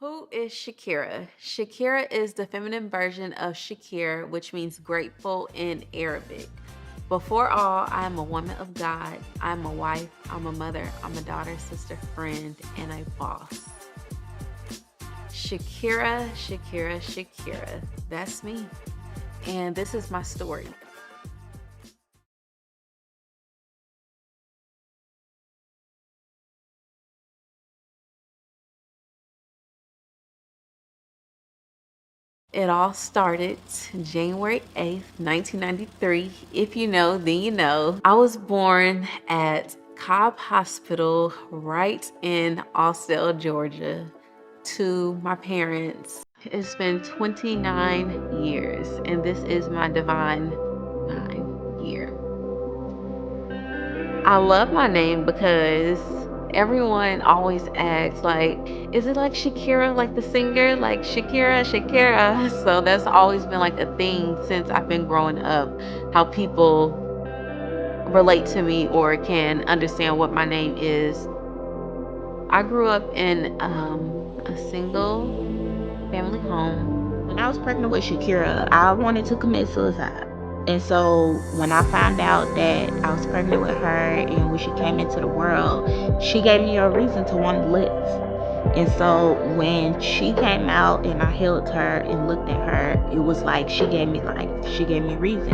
Who is Shakera? Shakera is the feminine version of Shakir, which means grateful in Arabic. Before all, I am a woman of God. I'm a wife, I'm a mother, I'm a daughter, sister, friend, and a boss. Shakera, Shakera, Shakera. That's me. And this is my story. It all started January 8th, 1993. If you know, then you know. I was born at Cobb Hospital right in Austell, Georgia, to my parents. It's been 29 years, and this is my divine 9 year. I love my name because everyone always asks, like, is it like Shakira, like the singer, like Shakira, Shakira? So that's always been like a thing since I've been growing up, how people relate to me or can understand what my name is. I grew up in a single family home. When I was pregnant with Shakira, I wanted to commit suicide. And so when I found out that I was pregnant with her and when she came into the world, she gave me a reason to want to live. And so when she came out and I held her and looked at her, it was like she gave me life. She gave me reason.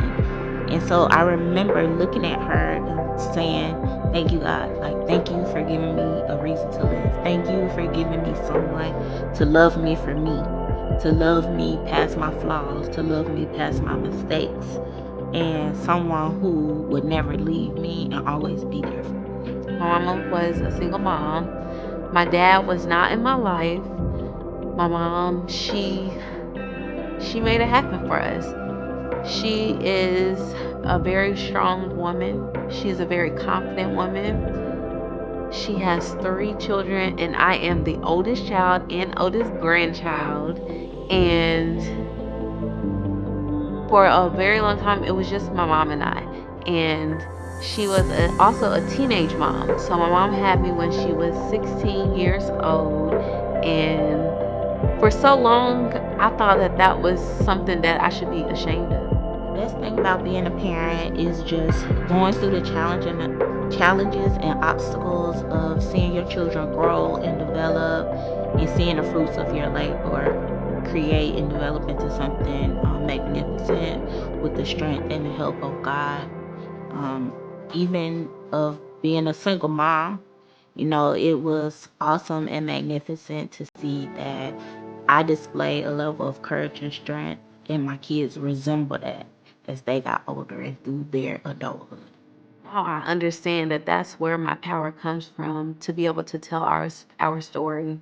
And so I remember looking at her and saying, thank you, God. Like, thank you for giving me a reason to live. Thank you for giving me someone to love me for me, to love me past my flaws, to love me past my mistakes, and someone who would never leave me and always be there for me. My mama was a single mom. My dad was not in my life. My mom, she made it happen for us. She is a very strong woman. She's a very confident woman. She has 3 children, and I am the oldest child and oldest grandchild. And for a very long time, it was just my mom and I. And she was also a teenage mom. So my mom had me when she was 16 years old. And for so long, I thought that that was something that I should be ashamed of. The best thing about being a parent is just going through the challenges and obstacles of seeing your children grow and develop and seeing the fruits of your labor create and develop into something magnificent with the strength and the help of God. Um, Even of being a single mom, it was awesome and magnificent to see that I display a level of courage and strength, and my kids resemble that as they got older and through their adulthood. Oh, I understand that that's where my power comes from to be able to tell our story.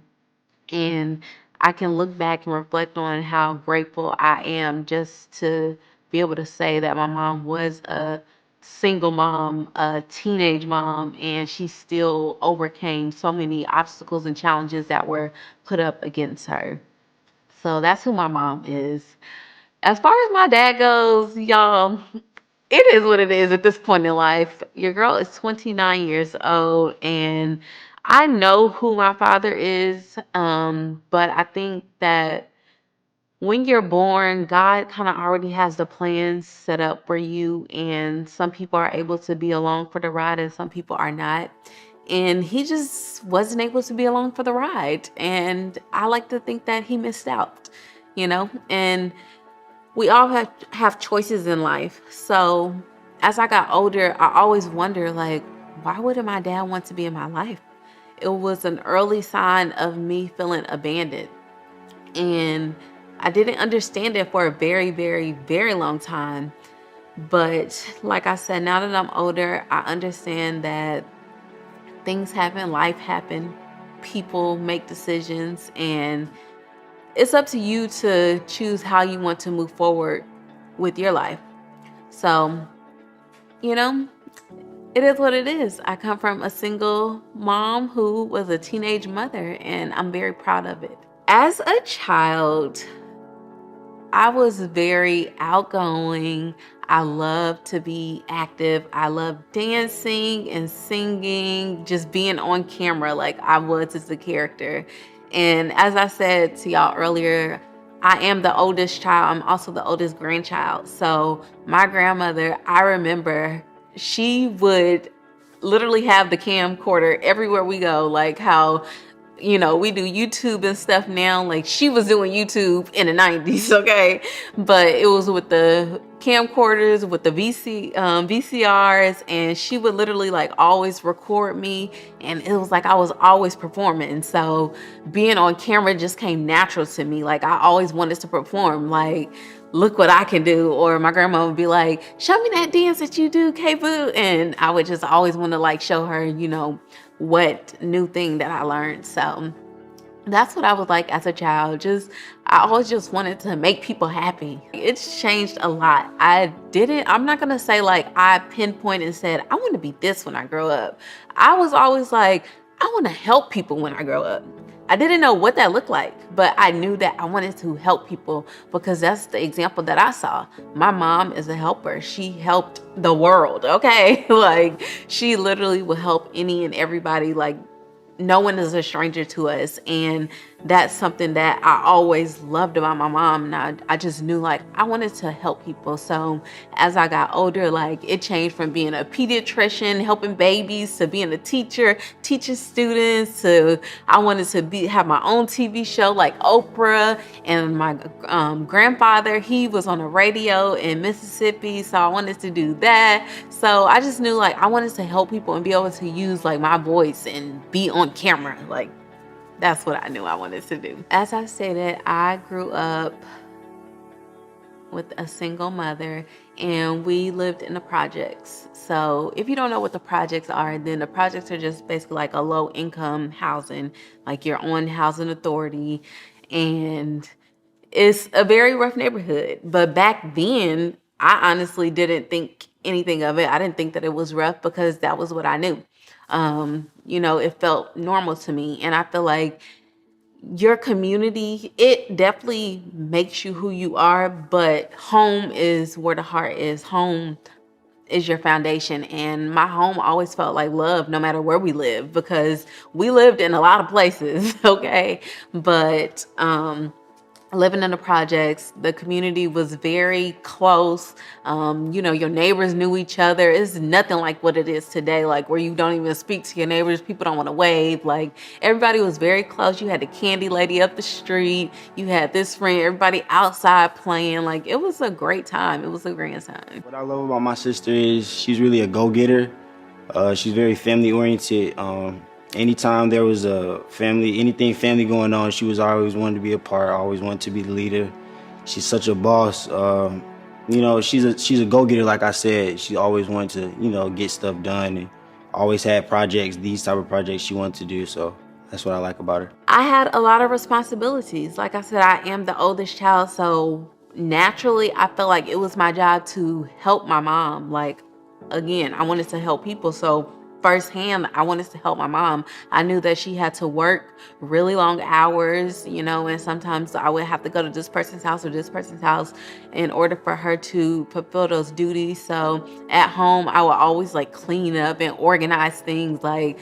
And I can look back and reflect on how grateful I am just to be able to say that my mom was a single mom, a teenage mom, and she still overcame so many obstacles and challenges that were put up against her. So that's who my mom is. As far as my dad goes, y'all, it is what it is at this point in life. Your girl is 29 years old, and I know who my father is. But I think that when you're born, God kind of already has the plans set up for you, and some people are able to be along for the ride, and some people are not. And he just wasn't able to be along for the ride, and I like to think that he missed out, And we all have choices in life. So as I got older, I always wonder, like, why wouldn't my dad want to be in my life? It was an early sign of me feeling abandoned. And I didn't understand it for a very, very, very long time. But like I said, now that I'm older, I understand that things happen, life happen, people make decisions, and it's up to you to choose how you want to move forward with your life. So, you know, it is what it is. I come from a single mom who was a teenage mother, and I'm very proud of it. As a child, I was very outgoing. I love to be active. I love dancing and singing, just being on camera like I was as a character. And as I said to y'all earlier, I am the oldest child. I'm also the oldest grandchild. So my grandmother, I remember she would literally have the camcorder everywhere we go, like how we do YouTube and stuff now. Like she was doing YouTube in the 90s, okay? But it was with the camcorders, with the VCRs, and she would literally like always record me, and it was like I was always performing. So being on camera just came natural to me. Like I always wanted to perform, like, look what I can do. Or my grandma would be like, show me that dance that you do, K-Boo. And I would just always want to like show her, what new thing that I learned. So that's what I was like as a child. I always just wanted to make people happy. It's changed a lot. I'm not gonna say like I pinpointed and said, I want to be this when I grow up. I was always like, I want to help people when I grow up. I didn't know what that looked like, but I knew that I wanted to help people because that's the example that I saw. My mom is a helper. She helped the world, okay? Like she literally will help any and everybody. Like no one is a stranger to us. And that's something that I always loved about my mom. And I just knew like I wanted to help people. So as I got older, like it changed from being a pediatrician, helping babies, to being a teacher, teaching students, to I wanted to have my own TV show like Oprah. And my grandfather, he was on the radio in Mississippi. So I wanted to do that. So I just knew like I wanted to help people and be able to use like my voice and be on camera. Like that's what I knew I wanted to do. As I stated, I grew up with a single mother and we lived in the projects. So if you don't know what the projects are, then the projects are just basically like a low income housing, like your own housing authority. And it's a very rough neighborhood. But back then, I honestly didn't think anything of it. I didn't think that it was rough because that was what I knew. It felt normal to me. And I feel like your community, it definitely makes you who you are, but home is where the heart is. Home is your foundation. And my home always felt like love no matter where we lived, because we lived in a lot of places, okay? But living in the projects, the community was very close. Your neighbors knew each other. It's nothing like what it is today, like where you don't even speak to your neighbors. People don't want to wave. Like everybody was very close. You had the candy lady up the street. You had this friend, everybody outside playing. Like it was a great time. It was a grand time. What I love about my sister is she's really a go-getter. She's very family oriented. Anytime there was anything family going on, she was always wanting to be a part, always wanted to be the leader. She's such a boss. She's a go-getter, like I said. She always wanted to, get stuff done, and always had projects, these type of projects she wanted to do. So that's what I like about her. I had a lot of responsibilities. Like I said, I am the oldest child, so naturally I felt like it was my job to help my mom. Like again, I wanted to help people, so firsthand I wanted to help my mom. I knew that she had to work really long hours, and sometimes I would have to go to this person's house or this person's house in order for her to fulfill those duties. So at home I would always like clean up and organize things. Like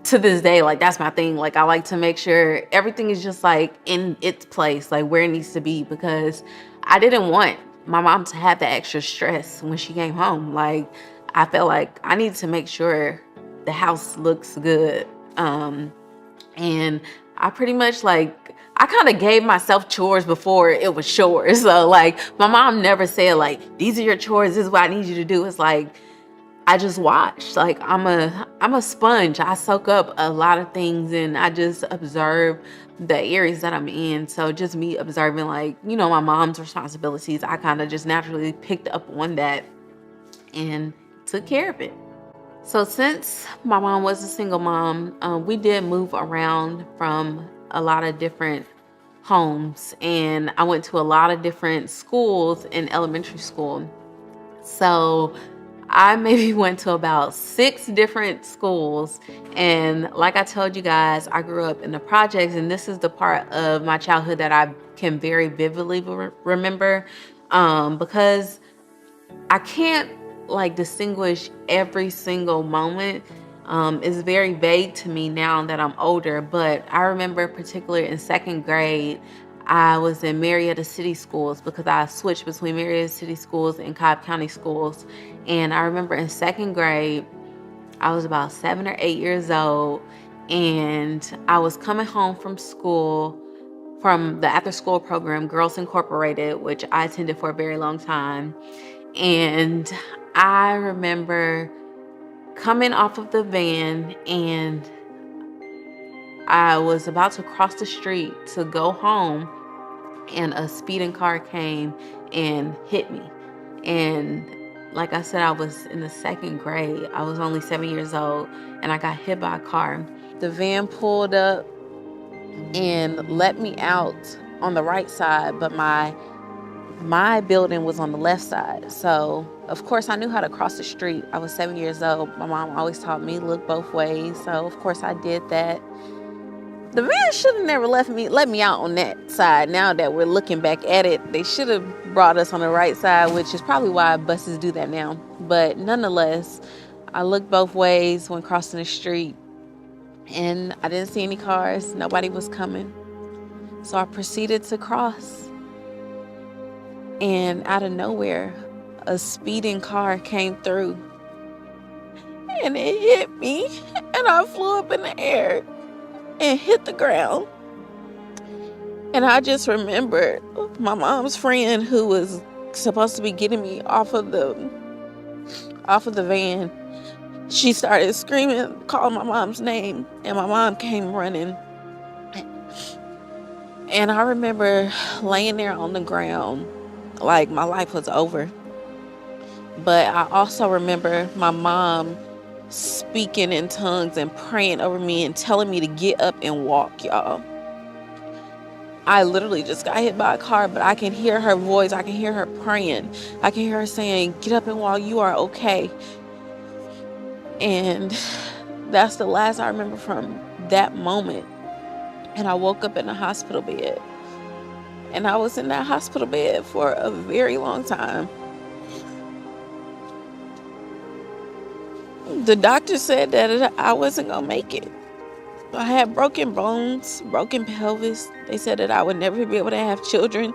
to this day, like that's my thing. Like I like to make sure everything is just like in its place, like where it needs to be, because I didn't want my mom to have that extra stress when she came home. Like I felt like I needed to make sure the house looks good. And I pretty much I kind of gave myself chores before it was chores. So like my mom never said like, these are your chores, this is what I need you to do. It's like I just watch. Like I'm a sponge. I soak up a lot of things and I just observe the areas that I'm in. So just me observing my mom's responsibilities, I kind of just naturally picked up on that and took care of it. So since my mom was a single mom, we did move around from a lot of different homes, and I went to a lot of different schools in elementary school. So I maybe went to about 6 different schools. And like I told you guys, I grew up in the projects, and this is the part of my childhood that I can very vividly remember, because I can't distinguish every single moment. It's very vague to me now that I'm older, but I remember particularly in second grade, I was in Marietta City Schools because I switched between Marietta City Schools and Cobb County Schools. And I remember in second grade, I was about 7 or 8 years old, and I was coming home from school from the after school program, Girls Incorporated, which I attended for a very long time. And I remember coming off of the van, and I was about to cross the street to go home, and a speeding car came and hit me. And like I said, I was in the second grade. I was only 7 years old, and I got hit by a car. The van pulled up and let me out on the right side, but my building was on the left side. So of course I knew how to cross the street. I was 7 years old. My mom always taught me look both ways. So of course I did that. The van should have never let me out on that side. Now that we're looking back at it, they should have brought us on the right side, which is probably why buses do that now. But nonetheless, I looked both ways when crossing the street, and I didn't see any cars. Nobody was coming. So I proceeded to cross. And out of nowhere, a speeding car came through. And it hit me, and I flew up in the air and hit the ground. And I just remembered my mom's friend, who was supposed to be getting me off of the van. She started screaming, calling my mom's name, and my mom came running. And I remember laying there on the ground like my life was over. But I also remember my mom speaking in tongues and praying over me and telling me to get up and walk, y'all. I literally just got hit by a car, but I can hear her voice. I can hear her praying. I can hear her saying, get up and walk, you are okay. And that's the last I remember from that moment. And I woke up in a hospital bed. And I was in that hospital bed for a very long time. The doctor said that I wasn't going to make it. I had broken bones, broken pelvis. They said that I would never be able to have children.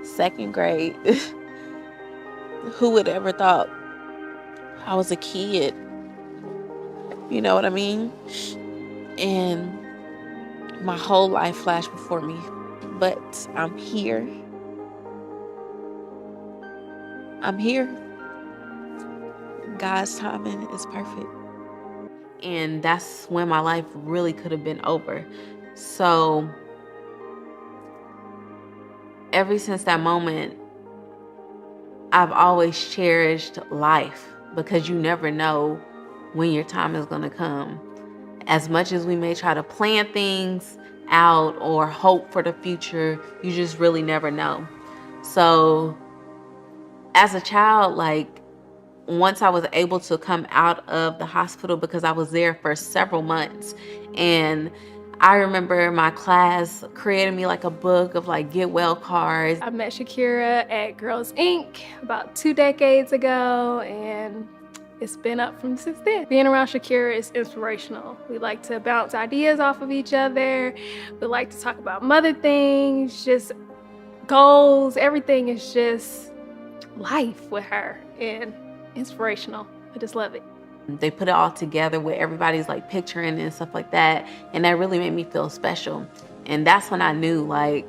Second grade. Who would ever thought I was a kid? You know what I mean? And my whole life flashed before me. But I'm here. I'm here. God's timing is perfect. And that's when my life really could have been over. So ever since that moment, I've always cherished life, because you never know when your time is going to come. As much as we may try to plan things out or hope for the future, you just really never know. So as a child, like, once I was able to come out of the hospital, because I was there for several months, and I remember my class created me like a book of like get well cards. I met Shakera at Girls Inc. about 2 decades ago, and it's been up from since then. Being around Shakera is inspirational. We like to bounce ideas off of each other. We like to talk about mother things, just goals. Everything is just life with her, and inspirational. I just love it. They put it all together with everybody's like picturing and stuff like that, and that really made me feel special. And that's when I knew, like,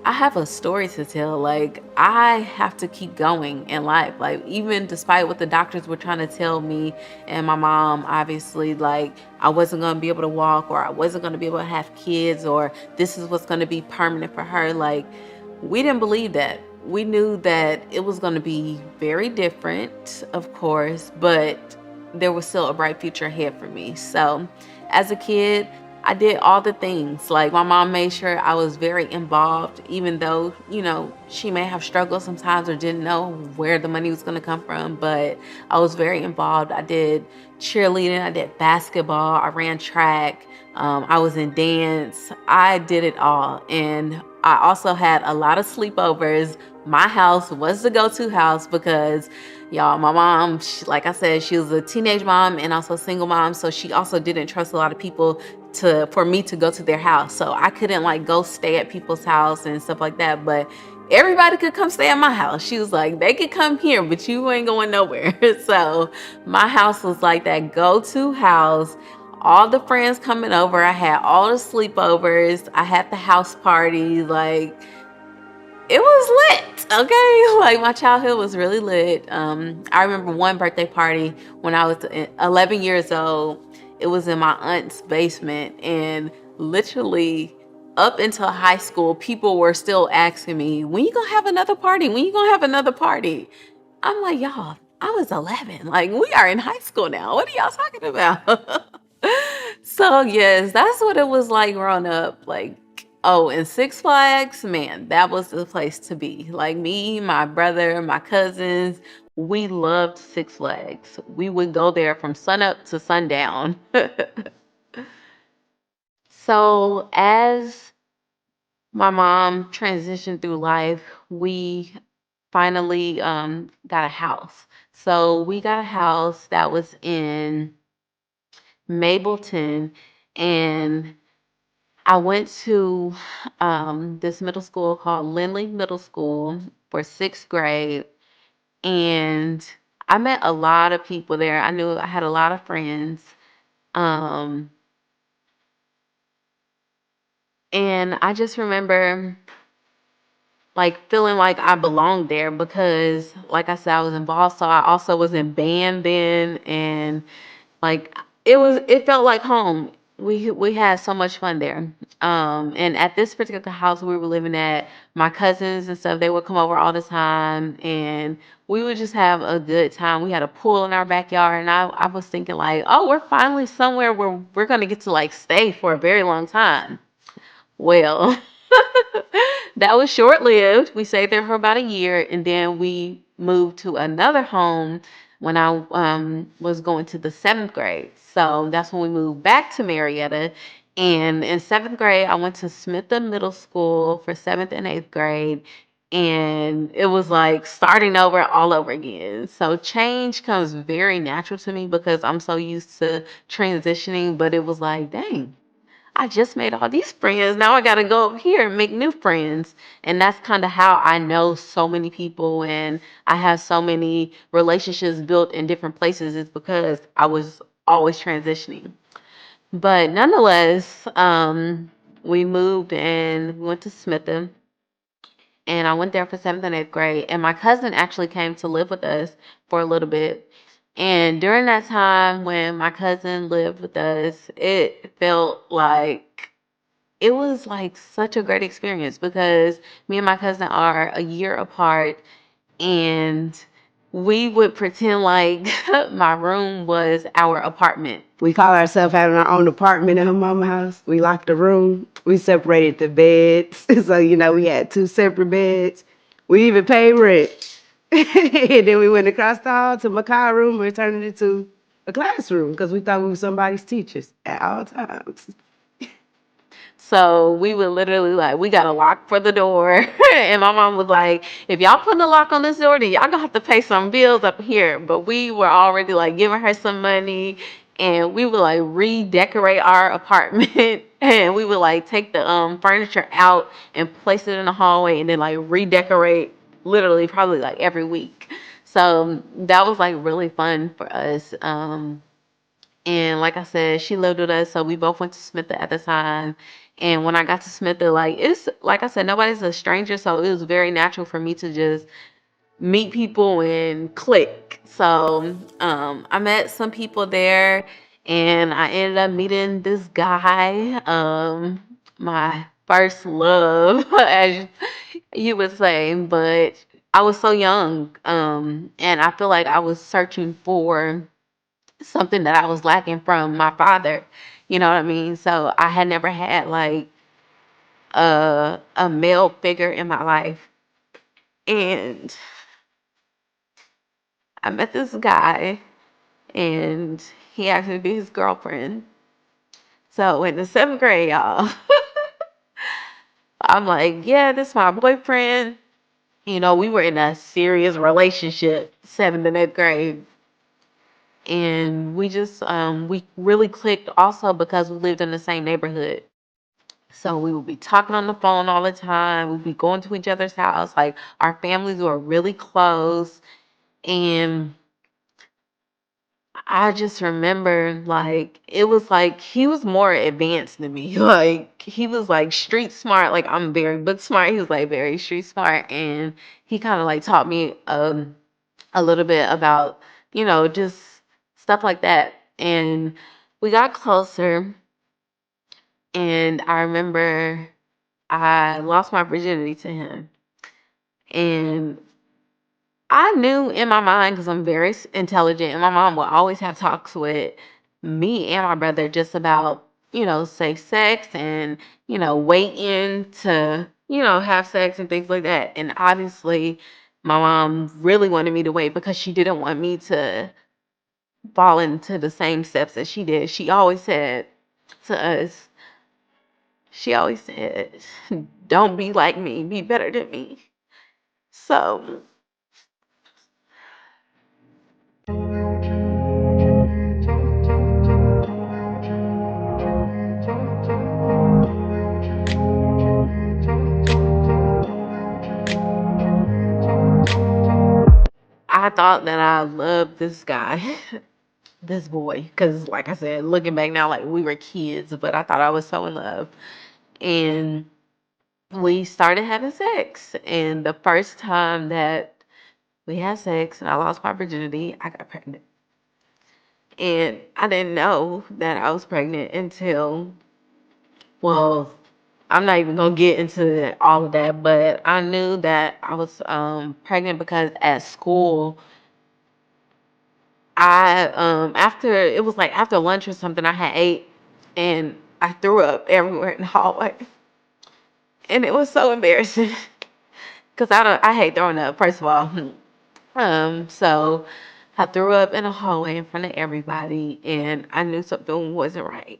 I have a story to tell. Like, I have to keep going in life. Like, even despite what the doctors were trying to tell me, and my mom, obviously, like, I wasn't going to be able to walk, or I wasn't going to be able to have kids, or this is what's going to be permanent for her. Like, we didn't believe that. We knew that it was going to be very different, of course, but there was still a bright future ahead for me. So as a kid, I did all the things. Like, my mom made sure I was very involved, even though, you know, she may have struggled sometimes or didn't know where the money was going to come from, but I was very involved. I did cheerleading, I did basketball, I ran track, I was in dance. I did it all. And I also had a lot of sleepovers. My house was the go-to house because, y'all, my mom, like I said, she was a teenage mom and also a single mom. So she also didn't trust a lot of people for me to go to their house. So I couldn't like go stay at people's house and stuff like that. But everybody could come stay at my house. She was like, they could come here, but you ain't going nowhere. So my house was like that go-to house. All the friends coming over. I had all the sleepovers. I had the house parties. Like, it was lit, okay? Like, my childhood was really lit. I remember one birthday party when I was 11 years old. It was in my aunt's basement, and literally up until high school, people were still asking me, when you gonna have another party? When you gonna have another party? I'm like, y'all, I was 11. Like, we are in high school now. What are y'all talking about? So yes, that's what it was like growing up. Like, oh, and Six Flags, man, that was the place to be. Like me, my brother, my cousins, we loved Six Flags. We would go there from sunup to sundown. So as my mom transitioned through life, we finally got a house. So we got a house that was in Mableton, and I went to this middle school called Lindley Middle School for sixth grade, and I met a lot of people there. I had a lot of friends, um, and I just remember like feeling like I belonged there because, like I said, I was involved. So I also was in band then, and like it felt like home. We had so much fun there. And at this particular house we were living at, my cousins and stuff, they would come over all the time, and we would just have a good time. We had a pool in our backyard, and I was thinking like, oh, we're finally somewhere where we're gonna get to like stay for a very long time. Well, that was short lived. We stayed there for about a year, and then we moved to another home when I was going to the seventh grade. So that's when we moved back to Marietta. And in seventh grade, I went to Smithton Middle School for seventh and eighth grade. And it was like starting over all over again. So change comes very natural to me because I'm so used to transitioning. But it was like, dang, I just made all these friends. Now I got to go over here and make new friends. And that's kind of how I know so many people and I have so many relationships built in different places, is because I was always transitioning. But nonetheless, we moved and we went to Smithton, and I went there for seventh and eighth grade. And my cousin actually came to live with us for a little bit. And during that time when my cousin lived with us, it felt like it was like such a great experience because me and my cousin are a year apart, and we would pretend like my room was our apartment. We call ourselves having our own apartment in her mama's house. We locked the room. We separated the beds. So, we had two separate beds. We even paid rent. And then we went across the hall to my car room and turned it into a classroom because we thought we were somebody's teachers at all times. So we would literally like, we got a lock for the door. And my mom was like, if y'all putting a lock on this door, then y'all gonna have to pay some bills up here. But we were already like giving her some money, and we would like redecorate our apartment. And we would like take the furniture out and place it in the hallway, and then like redecorate literally probably like every week. So that was like really fun for us. And like I said, she lived with us, so we both went to Smith at the time. And when I got to Smith, like, it's like I said, nobody's a stranger, so it was very natural for me to just meet people and click. So I met some people there, and I ended up meeting this guy, my first love, as you would say. But I was so young, and I feel like I was searching for something that I was lacking from my father. You know what I mean? So I had never had like a male figure in my life. And I met this guy, and he asked me to be his girlfriend. So in the seventh grade, y'all, I'm like, yeah, this is my boyfriend. We were in a serious relationship, 7th and 8th grade. And we really clicked also because we lived in the same neighborhood. So we would be talking on the phone all the time. We'd be going to each other's house. Like our families were really close. And I just remember like it was like he was more advanced than me. Like he was like street smart. Like I'm very book smart. He was like very street smart. And he kind of like taught me a little bit about, just stuff like that. And we got closer. And I remember I lost my virginity to him. And I knew in my mind, because I'm very intelligent, and my mom would always have talks with me and my brother just about, safe sex and, waiting to, have sex and things like that. And obviously, my mom really wanted me to wait because she didn't want me to fall into the same steps that she did. To us, she always said, don't be like me, be better than me. So I thought that I loved this guy, this boy, because like I said, looking back now, like we were kids, but I thought I was so in love. And we started having sex. And the first time that we had sex and I lost my virginity, I got pregnant. And I didn't know that I was pregnant until, well, I'm not even gonna get into all of that, but I knew that I was pregnant because at school after it was like after lunch or something I had ate and I threw up everywhere in the hallway. And it was so embarrassing because I hate throwing up, first of all. So I threw up in the hallway in front of everybody and I knew something wasn't right.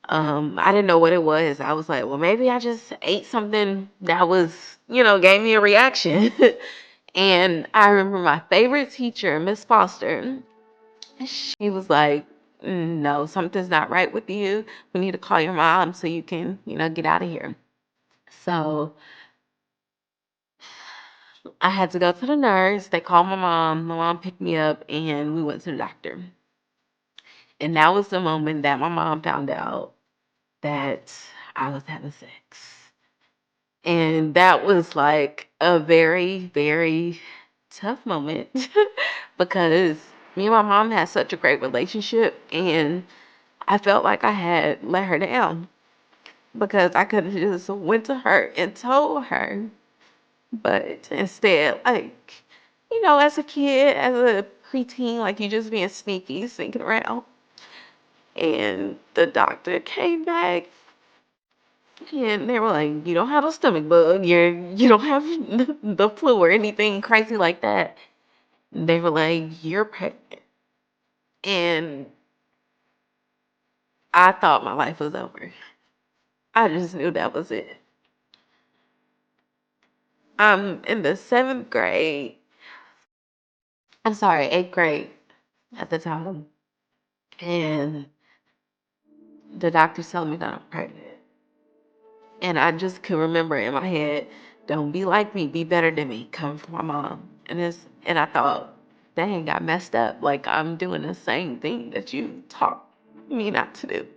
I didn't know what it was. I was like, well, maybe I just ate something that was, gave me a reaction. And I remember my favorite teacher, Miss Foster, she was like, no, something's not right with you. We need to call your mom so you can, get out of here. So I had to go to the nurse. They called my mom. My mom picked me up and we went to the doctor. And that was the moment that my mom found out that I was having sex. And that was like a very, very tough moment because me and my mom had such a great relationship and I felt like I had let her down because I could have just went to her and told her. But instead, like, as a kid, as a preteen, like you just being sneaky, sneaking around. And the doctor came back and they were like, you don't have a stomach bug, you don't have the flu or anything crazy like that. They were like, you're pregnant. And I thought my life was over. I just knew that was it. I'm in the 7th grade. I'm sorry, 8th grade at the time. And the doctor told me that I'm pregnant. And I just could remember in my head, don't be like me, be better than me, coming from my mom. And I thought, dang, I messed up. Like I'm doing the same thing that you taught me not to do.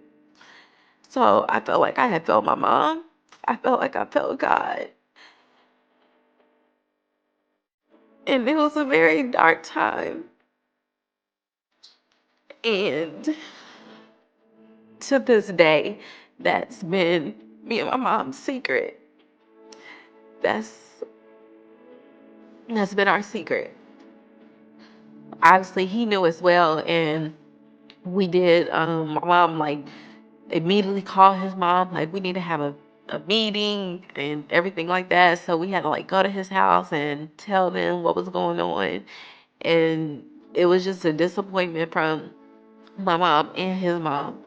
So I felt like I had failed my mom. I felt like I failed God. And it was a very dark time. And to this day, that's been me and my mom's secret. That's that's been our secret. Obviously, he knew as well, and we did. My mom like immediately called his mom, like we need to have a meeting and everything like that. So we had to like go to his house and tell them what was going on, and it was just a disappointment from my mom and his mom.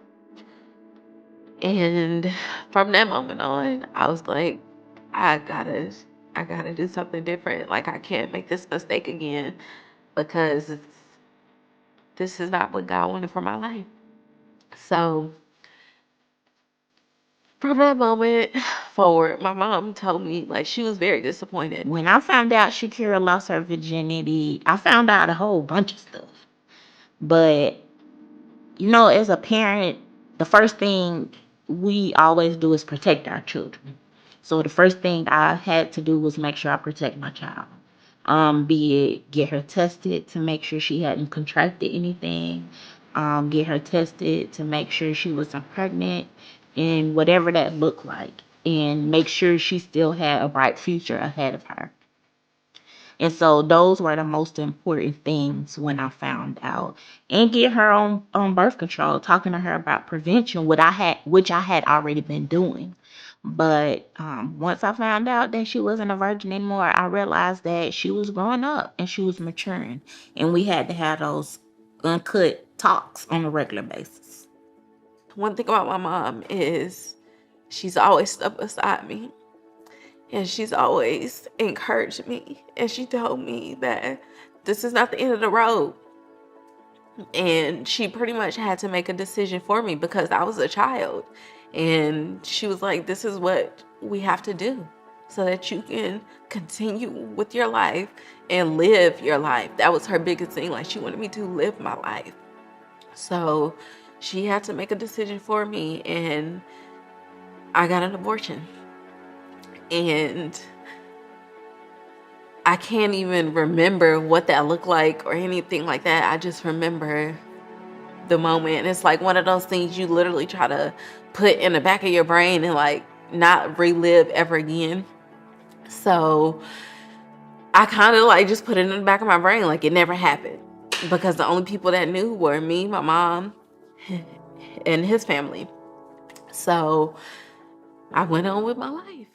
And from that moment on, I was like, I gotta, I gotta do something different. Like, I can't make this mistake again because this is not what God wanted for my life. So from that moment forward, my mom told me, like, she was very disappointed. When I found out Shakera lost her virginity, I found out a whole bunch of stuff. But, as a parent, the first thing we always do is protect our children. So the first thing I had to do was make sure I protect my child. Be it get her tested to make sure she hadn't contracted anything, get her tested to make sure she wasn't pregnant, and whatever that looked like, and make sure she still had a bright future ahead of her. And so those were the most important things when I found out. And get her on birth control, talking to her about prevention, which I had already been doing. But once I found out that she wasn't a virgin anymore, I realized that she was growing up and she was maturing. And we had to have those uncut talks on a regular basis. One thing about my mom is she's always stuck beside me. And she's always encouraged me. And she told me that this is not the end of the road. And she pretty much had to make a decision for me because I was a child. And she was like, this is what we have to do so that you can continue with your life and live your life. That was her biggest thing. Like, she wanted me to live my life. So she had to make a decision for me, and I got an abortion. And I can't even remember what that looked like or anything like that. I just remember the moment. It's like one of those things you literally try to put in the back of your brain and like not relive ever again. So I kind of like just put it in the back of my brain like it never happened, because the only people that knew were me, my mom, and his family. So I went on with my life.